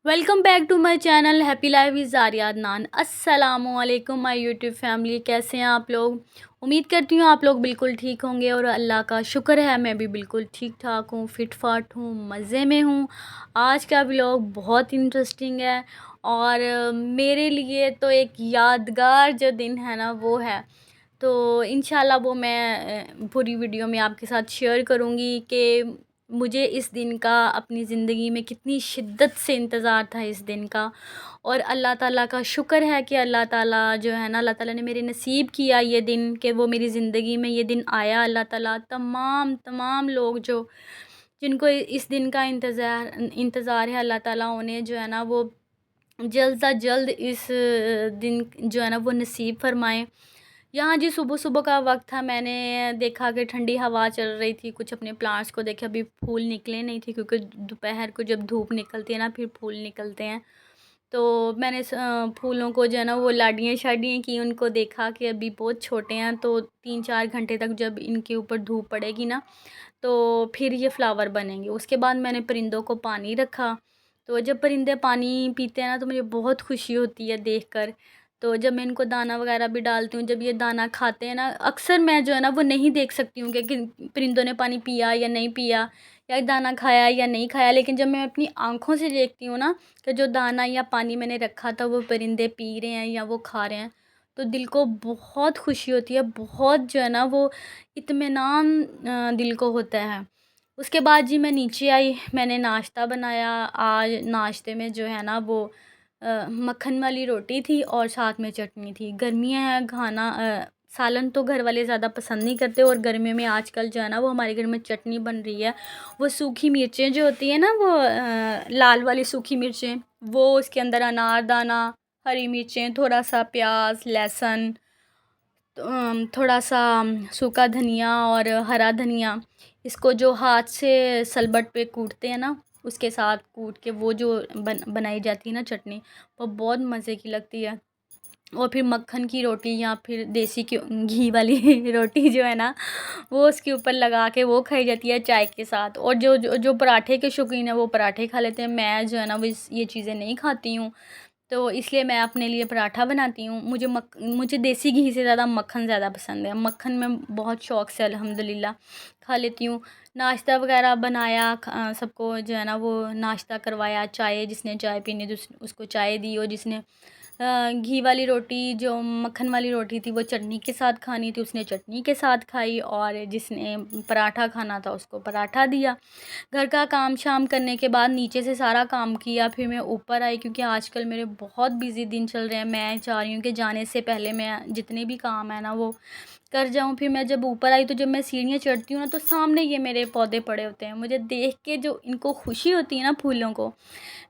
Welcome back to my channel happy life is Arya Adnan. अस्सलामुअलैकुम my YouTube family, कैसे हैं आप लोग। उम्मीद करती हूँ आप लोग बिल्कुल ठीक होंगे और अल्लाह का शुक्र है मैं भी बिल्कुल ठीक ठाक हूँ, फिट फाट हूँ, मज़े में हूँ। आज का व्लॉग बहुत इंटरेस्टिंग है और मेरे लिए तो एक यादगार जो दिन है ना वो है। तो इंशाल्लाह वो मैं पूरी वीडियो में आपके साथ शेयर करूँगी कि मुझे इस दिन का अपनी ज़िंदगी में कितनी शिद्दत से इंतज़ार था इस दिन का। और अल्लाह ताला का शुक्र है कि अल्लाह ताला जो है ना, अल्लाह ताला ने मेरे नसीब किया ये दिन कि वो मेरी ज़िंदगी में ये दिन आया। अल्लाह ताला तमाम तमाम लोग जो जिनको इस दिन का इंतज़ार है, अल्लाह ताला उन्हें जो है ना वो जल्द से जल्द इस दिन जो है ना वो नसीब फरमाएँ। यहाँ जी सुबह-सुबह का वक़्त था, मैंने देखा कि ठंडी हवा चल रही थी, कुछ अपने प्लांट्स को देखे, अभी फूल निकले नहीं थे क्योंकि दोपहर को जब धूप निकलती है ना फिर फूल निकलते हैं। तो मैंने फूलों को जो है ना वो लाडियाँ-शाडियाँ की, उनको देखा कि अभी बहुत छोटे हैं, तो 3-4 घंटे तक जब इनके ऊपर धूप पड़ेगी ना तो फिर ये फ्लावर बनेंगे। उसके बाद मैंने परिंदों को पानी रखा, तो जब परिंदे पानी पीते हैं ना तो मुझे बहुत खुशी होती है देखकर। तो जब मैं इनको दाना वगैरह भी डालती हूँ, जब ये दाना खाते हैं ना, अक्सर मैं जो है ना वो नहीं देख सकती हूँ कि परिंदों ने पानी पिया या नहीं पिया या दाना खाया या नहीं खाया। लेकिन जब मैं अपनी आँखों से देखती हूँ ना कि जो दाना या पानी मैंने रखा था वो परिंदे पी रहे हैं या वो खा रहे हैं, तो दिल को बहुत खुशी होती है, बहुत जो है ना वो इत्मीनान दिल को होता है। उसके बाद जी मैं नीचे आई, मैंने नाश्ता बनाया। आज नाश्ते में जो है ना वो मक्खन वाली रोटी थी और साथ में चटनी थी। गर्मियाँ हैं, खाना सालन तो घर वाले ज़्यादा पसंद नहीं करते और गर्मियों में आजकल जो है ना वो हमारे घर में चटनी बन रही है। वो सूखी मिर्चें जो होती हैं ना वो लाल वाली सूखी मिर्चें, वो उसके अंदर अनारदाना, हरी मिर्चें, थोड़ा-सा प्याज़, लहसुन, तो थोड़ा-सा सूखा धनिया और हरा धनिया, इसको जो हाथ से सलबट पे कूटते हैं ना, उसके साथ कूट के वो जो बनाई जाती है ना चटनी, वो बहुत मज़े की लगती है। और फिर मक्खन की रोटी या फिर देसी घी वाली रोटी जो है ना, वो उसके ऊपर लगा के वो खाई जाती है चाय के साथ। और जो पराठे के शौकीन हैं, वो पराठे खा लेते हैं। मैं जो है ना, वो ये चीज़ें नहीं खाती हूँ। तो इसलिए मैं अपने लिए पराठा बनाती हूँ। मुझे देसी घी से ज़्यादा मक्खन ज़्यादा पसंद है। मक्खन मैं बहुत शौक़ से अल्हम्दुलिल्लाह खा लेती हूँ। नाश्ता वग़ैरह बनाया, सबको जो है ना वो नाश्ता करवाया, चाय जिसने चाय पीनी थी उसको चाय दी, और जिसने घी वाली रोटी, जो मक्खन वाली रोटी थी, वो चटनी के साथ खानी थी, उसने चटनी के साथ खाई, और जिसने पराठा खाना था उसको पराठा दिया। घर का काम शाम करने के बाद नीचे से सारा काम किया, फिर मैं ऊपर आई क्योंकि आजकल मेरे बहुत बिज़ी दिन चल रहे हैं। मैं चाह रही हूँ कि जाने से पहले मैं जितने भी काम है ना वो कर जाऊँ। फिर मैं जब ऊपर आई तो जब मैं सीढ़ियाँ चढ़ती हूँ ना तो सामने ये मेरे पौधे पड़े होते हैं। मुझे देख के जो इनको खुशी होती है ना फूलों को,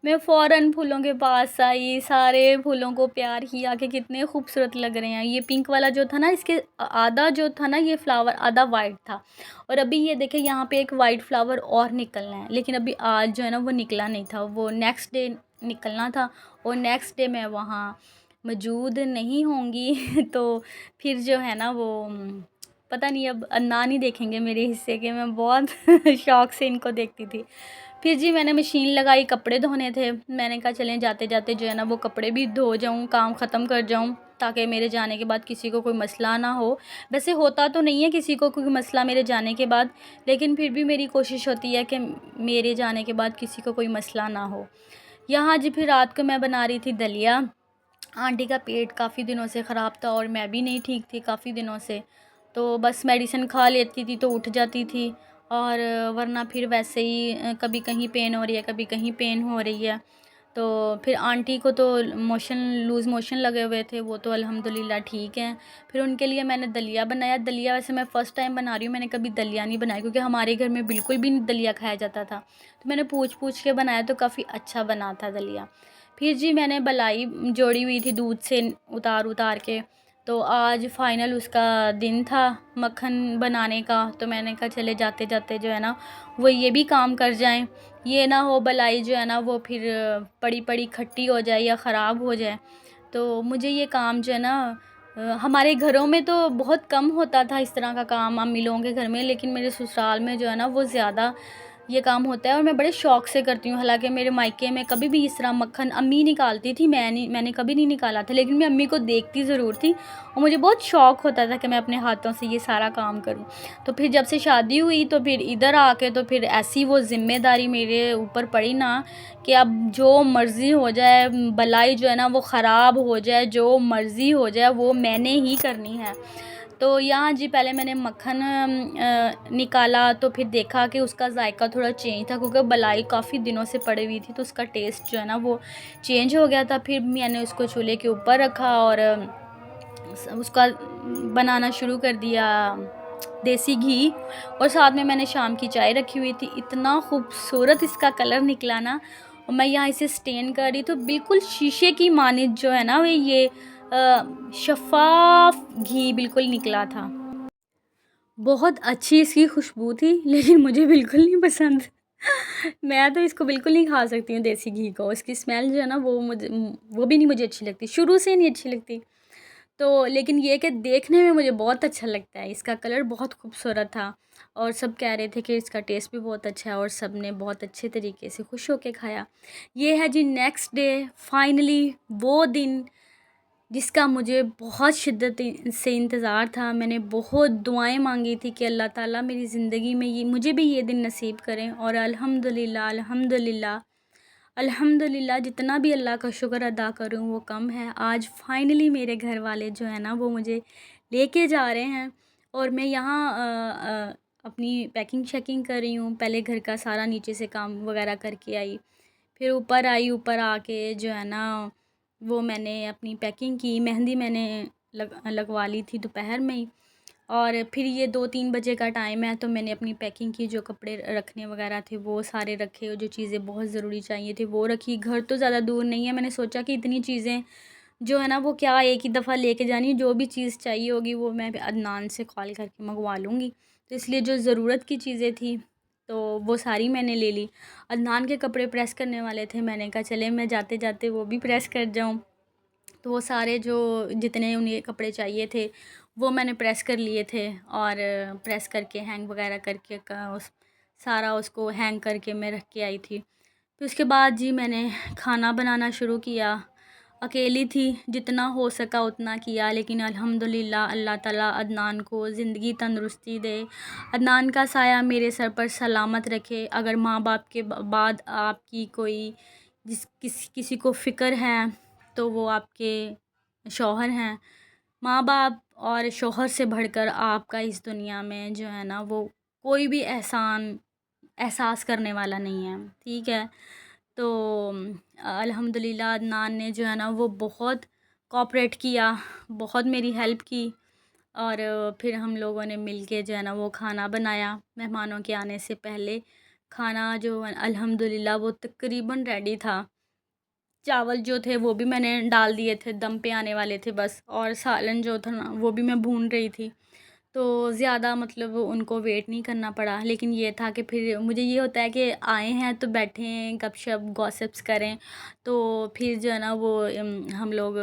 मैं फ़ौरन फूलों के पास आई, सारे फूलों को प्यार किया कि कितने खूबसूरत लग रहे हैं। ये पिंक वाला जो था ना, इसके आधा जो था ना ये फ्लावर आधा वाइट था, और अभी ये देखिए यहाँ पे एक वाइट फ्लावर और निकलना है, लेकिन अभी आज जो है ना वो निकला नहीं था, वो नेक्स्ट डे निकलना था, और नेक्स्ट डे मैं वहाँ मौजूद नहीं होंगी तो फिर जो है ना वो पता नहीं, अब अदनान ही देखेंगे मेरे हिस्से के। मैं बहुत शौक़ से इनको देखती थी। फिर जी मैंने मशीन लगाई, कपड़े धोने थे। मैंने कहा चलें जाते-जाते जो है ना वो कपड़े भी धो जाऊँ, काम ख़त्म कर जाऊँ, ताकि मेरे जाने के बाद किसी को कोई मसला ना हो। वैसे होता तो नहीं है किसी को कोई मसला मेरे जाने के बाद, लेकिन फिर भी मेरी कोशिश होती है कि मेरे जाने के बाद किसी को कोई मसला ना हो। यहाँ जी फिर रात को मैं बना रही थी दलिया। आंटी का पेट काफ़ी दिनों से ख़राब था और मैं भी नहीं ठीक थी काफ़ी दिनों से, तो बस मेडिसिन खा लेती थी तो उठ जाती थी, और वरना फिर वैसे ही कभी कहीं पेन हो रही है, कभी कहीं पेन हो रही है। तो फिर आंटी को तो लूज़ मोशन लगे हुए थे, वो तो अल्हम्दुलिल्लाह ठीक हैं। फिर उनके लिए मैंने दलिया बनाया। दलिया वैसे मैं फ़र्स्ट टाइम बना रही हूँ, मैंने कभी दलिया नहीं बनाया क्योंकि हमारे घर में बिल्कुल भी नहीं दलिया खाया जाता था। तो मैंने पूछ के बनाया तो काफ़ी अच्छा बना था दलिया। फिर जी मैंने मलाई जोड़ी हुई थी दूध से उतार के, तो आज फ़ाइनल उसका दिन था मक्खन बनाने का। तो मैंने कहा चले जाते-जाते जो है ना वो ये भी काम कर जाएँ, ये ना हो बलाई जो है ना वो फिर पड़ी-पड़ी खट्टी हो जाए या ख़राब हो जाए। तो मुझे ये काम जो है ना हमारे घरों में तो बहुत कम होता था इस तरह का काम अम्मी लोगों के घर में, लेकिन मेरे ससुराल में जो है ना वो ज़्यादा ये काम होता है और मैं बड़े शौक़ से करती हूँ। हालाँकि मेरे मायके में कभी भी इस तरह मक्खन अम्मी निकालती थी, मैंने कभी नहीं निकाला था, लेकिन मैं अम्मी को देखती ज़रूर थी और मुझे बहुत शौक़ होता था कि मैं अपने हाथों से ये सारा काम करूँ। तो फिर जब से शादी हुई तो फिर इधर आके तो फिर ऐसी वो ज़िम्मेदारी मेरे ऊपर पड़ी ना कि अब जो मर्ज़ी हो जाए, भलाई जो है ना वो ख़राब हो जाए, जो मर्ज़ी हो जाए वो मैंने ही करनी है। तो यहाँ जी पहले मैंने मक्खन निकाला तो फिर देखा कि उसका ज़ायका थोड़ा चेंज था, क्योंकि मलाई काफ़ी दिनों से पड़ी हुई थी तो उसका टेस्ट जो है ना वो चेंज हो गया था। फिर मैंने उसको चूल्हे के ऊपर रखा और उसका बनाना शुरू कर दिया देसी घी, और साथ में मैंने शाम की चाय रखी हुई थी। इतना खूबसूरत इसका कलर निकला ना, और मैं यहाँ इसे स्टेन कर रही तो बिल्कुल शीशे की मानिंद जो है ना वो ये शफ़ाफ़ घी बिल्कुल निकला था। बहुत अच्छी इसकी खुशबू थी, लेकिन मुझे बिल्कुल नहीं पसंद। मैं तो इसको बिल्कुल नहीं खा सकती हूँ देसी घी को, इसकी स्मेल जो है ना वो भी नहीं मुझे अच्छी लगती, शुरू से नहीं अच्छी लगती। तो लेकिन ये कि देखने में मुझे बहुत अच्छा लगता है, इसका कलर बहुत खूबसूरत था और सब कह रहे थे कि इसका टेस्ट भी बहुत अच्छा है और सब ने बहुत अच्छे तरीके से खुश होके खाया। ये है जी नेक्स्ट डे, फाइनली वो दिन जिसका मुझे बहुत शिद्दत से इंतज़ार था। मैंने बहुत दुआएं मांगी थी कि अल्लाह ताला मेरी ज़िंदगी में ये मुझे भी ये दिन नसीब करें, और अल्हम्दुलिल्लाह अल्हम्दुलिल्लाह अल्हम्दुलिल्लाह जितना भी अल्लाह का शुक्र अदा करूं वो कम है। आज फाइनली मेरे घर वाले जो है ना वो मुझे लेके जा रहे हैं और मैं यहाँ अपनी पैकिंग शैकिंग कर रही हूँ। पहले घर का सारा नीचे से काम वगैरह करके आई, फिर ऊपर आई, ऊपर आके जो है ना वो मैंने अपनी पैकिंग की। मेहंदी मैंने लगवा ली थी दोपहर में ही, और फिर ये 2-3 बजे का टाइम है तो मैंने अपनी पैकिंग की, जो कपड़े रखने वगैरह थे वो सारे रखे और जो चीज़ें बहुत ज़रूरी चाहिए थी वो रखी। घर तो ज़्यादा दूर नहीं है, मैंने सोचा कि इतनी चीज़ें जो है ना वो क्या एक ही दफ़ा लेके जानी, जो भी चीज़ चाहिए होगी वो मैं अदनान से कॉल करके मंगवा लूँगी। तो इसलिए जो ज़रूरत की चीज़ें थी तो वो सारी मैंने ले ली। अदनान के कपड़े प्रेस करने वाले थे, मैंने कहा चले मैं जाते जाते वो भी प्रेस कर जाऊँ। तो वो सारे जो जितने उन्हें कपड़े चाहिए थे वो मैंने प्रेस कर लिए थे, और प्रेस करके हैंग वगैरह करके उस सारा उसको हैंग करके मैं रख के आई थी। फिर उसके बाद जी मैंने खाना बनाना शुरू किया। अकेली थी, जितना हो सका उतना किया, लेकिन अल्हम्दुलिल्लाह अल्लाह ताला अदनान को ज़िंदगी तंदुरुस्ती दे, अदनान का साया मेरे सर पर सलामत रखे। अगर माँ बाप के बाद आपकी कोई किसी को फ़िक्र है तो वो आपके शौहर हैं। माँ बाप और शौहर से बढ़कर आपका इस दुनिया में जो है ना वो कोई भी एहसास करने वाला नहीं है, ठीक है। तो अल्हम्दुलिल्लाह अदनान ने जो है ना वो बहुत कोऑपरेट किया, बहुत मेरी हेल्प की, और फिर हम लोगों ने मिल के जो है ना वो खाना बनाया मेहमानों के आने से पहले। खाना जो अल्हम्दुलिल्लाह वो तकरीबन रेडी था। चावल जो थे वो भी मैंने डाल दिए थे, दम पे आने वाले थे बस, और सालन जो था ना वो भी मैं भून रही थी। तो ज़्यादा मतलब उनको वेट नहीं करना पड़ा, लेकिन ये था कि फिर मुझे ये होता है कि आए हैं तो बैठें गपशप गॉसिप्स करें, तो फिर जो है ना वो हम लोग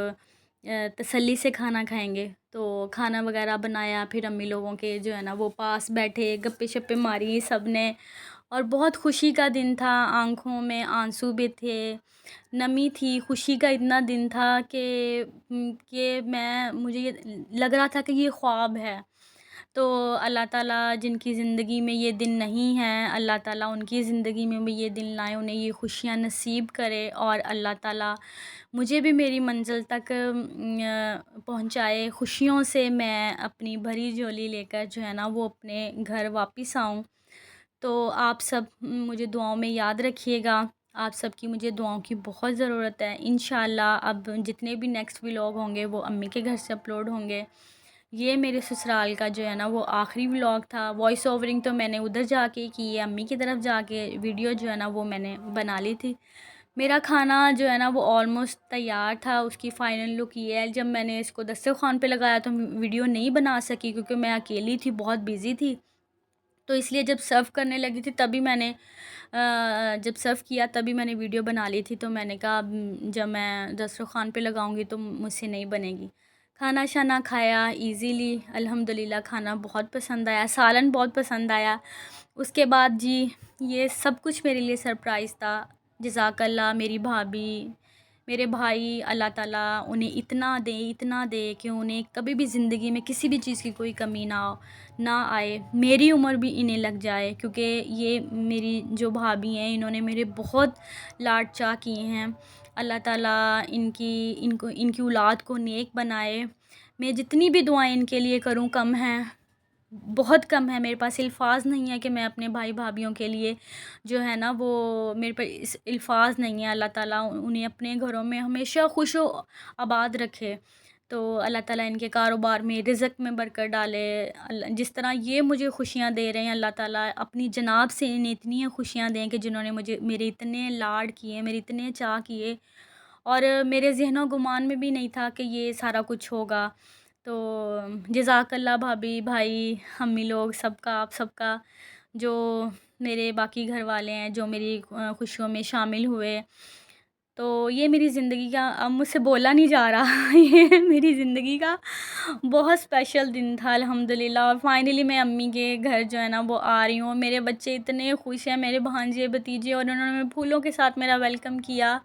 तसल्ली से खाना खाएंगे। तो खाना वगैरह बनाया, फिर अम्मी लोगों के जो है ना वो पास बैठे, गप्पे शप्पे मारी सब ने, और बहुत खुशी का दिन था। आँखों में आंसू भी थे, नमी थी, खुशी का इतना दिन था कि मुझे ये लग रहा था कि ये ख्वाब है। तो अल्लाह ताला जिनकी ज़िंदगी में ये दिन नहीं है, अल्लाह ताला उनकी ज़िंदगी में भी ये दिन लाए, उन्हें ये खुशियाँ नसीब करे, और अल्लाह ताला मुझे भी मेरी मंज़िल तक पहुँचाए। खुशियों से मैं अपनी भरी झोली लेकर जो है ना वो अपने घर वापस आऊँ। तो आप सब मुझे दुआओं में याद रखिएगा। आप सबकी मुझे दुआओं की बहुत ज़रूरत है। इंशाअल्लाह अब जितने भी नेक्स्ट व्लॉग होंगे वो अम्मी के घर से अपलोड होंगे। ये मेरे ससुराल का जो है ना वो आखिरी व्लॉग था। वॉइस ओवरिंग तो मैंने उधर जाके की है, अम्मी की तरफ जाके वीडियो जो है ना वो मैंने बना ली थी। मेरा खाना जो है ना वो ऑलमोस्ट तैयार था। उसकी फ़ाइनल लुक ये है, जब मैंने इसको दस्तरख़्वान पे लगाया तो वीडियो नहीं बना सकी क्योंकि मैं अकेली थी, बहुत बिज़ी थी। तो इसलिए जब सर्व करने लगी थी तभी मैंने जब सर्व किया तभी मैंने वीडियो बना ली थी। तो मैंने कहा जब मैं दस्तरख़्वान पे लगाऊंगी तो मुझसे नहीं बनेगी। खाना शाना खाया इजीली, अल्हम्दुलिल्लाह खाना बहुत पसंद आया, सालन बहुत पसंद आया। उसके बाद जी ये सब कुछ मेरे लिए सरप्राइज़ था। जज़ाकल्लाह मेरी भाभी, मेरे भाई, अल्लाह ताला उन्हें इतना दे कि उन्हें कभी भी ज़िंदगी में किसी भी चीज़ की कोई कमी ना आए। मेरी उम्र भी इन्हें लग जाए, क्योंकि ये मेरी जो भाभी हैं इन्होंने मेरे बहुत लाड चाह किए हैं। अल्लाह ताला इनकी औलाद को नेक बनाए। मैं जितनी भी दुआएं इनके लिए करूं कम हैं, बहुत कम है। मेरे पास अल्फ़ाज़ नहीं है कि मैं अपने भाई भाभीयों के लिए जो है ना वो मेरे पास अल्फ़ाज़ नहीं है। अल्लाह ताला उन्हें अपने घरों में हमेशा खुश व आबाद रखे। तो अल्लाह ताला इनके कारोबार में, रिज़्क़ में बरकत डाले। जिस तरह ये मुझे खुशियाँ दे रहे हैं, अल्लाह ताला अपनी जनाब से इन्हें इतनी खुशियाँ दें कि जिन्होंने मुझे मेरे इतने लाड किए, मेरे इतने चाह किए, और मेरे ज़हनो गुमान में भी नहीं था कि ये सारा कुछ होगा। तो जज़ाकल्लाह भाभी, भाई, अम्मी लोग सबका, आप सबका, जो मेरे बाकी घर वाले हैं जो मेरी खुशियों में शामिल हुए। तो ये मेरी ज़िंदगी का, अब मुझसे बोला नहीं जा रहा ये मेरी ज़िंदगी का बहुत स्पेशल दिन था अल्हम्दुलिल्लाह। और फाइनली मैं अम्मी के घर जो है ना वो आ रही हूँ। मेरे बच्चे इतने खुश हैं, मेरे भांजे भतीजे, और उन्होंने फूलों के साथ मेरा वेलकम किया।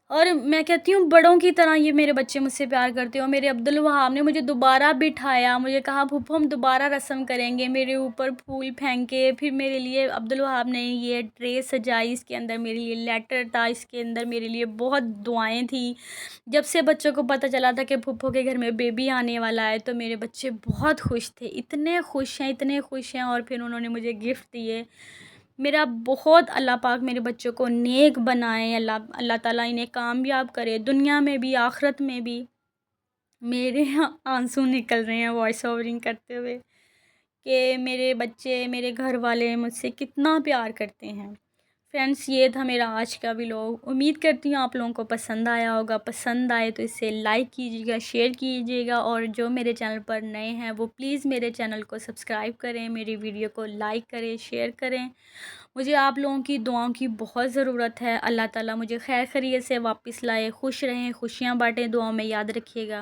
और मैं कहती हूँ बड़ों की तरह ये मेरे बच्चे मुझसे प्यार करते हो। मेरे अब्दुल वहाब ने मुझे दोबारा बिठाया, मुझे कहा फूफू हम दोबारा रस्म करेंगे, मेरे ऊपर फूल फेंके। फिर मेरे लिए अब्दुल वहाब ने ये ट्रे सजाई, इसके अंदर मेरे लिए लेटर था, इसके अंदर मेरे लिए बहुत दुआएं थी। जब से बच्चों को पता चला था कि फूफू के घर में बेबी आने वाला है, तो मेरे बच्चे बहुत खुश थे, इतने खुश हैं, इतने खुश हैं। और फिर उन्होंने मुझे गिफ्ट दिए। मेरा बहुत, अल्लाह पाक मेरे बच्चों को नेक बनाए, अल्लाह अल्लाह ताला इन्हें कामयाब करे, दुनिया में भी आखिरत में भी। मेरे आंसू निकल रहे हैं वॉइस ओवरिंग करते हुए, कि मेरे बच्चे, मेरे घर वाले मुझसे कितना प्यार करते हैं। फ्रेंड्स, ये था मेरा आज का व्लॉग। उम्मीद करती हूँ आप लोगों को पसंद आया होगा। पसंद आए तो इसे लाइक कीजिएगा, शेयर कीजिएगा, और जो मेरे चैनल पर नए हैं वो प्लीज़ मेरे चैनल को सब्सक्राइब करें, मेरी वीडियो को लाइक करें, शेयर करें। मुझे आप लोगों की दुआओं की बहुत ज़रूरत है। अल्लाह ताला मुझे खैर खैरियत से वापस लाए, खुश रहें, खुशियाँ बाँटें, दुआओं में याद रखिएगा।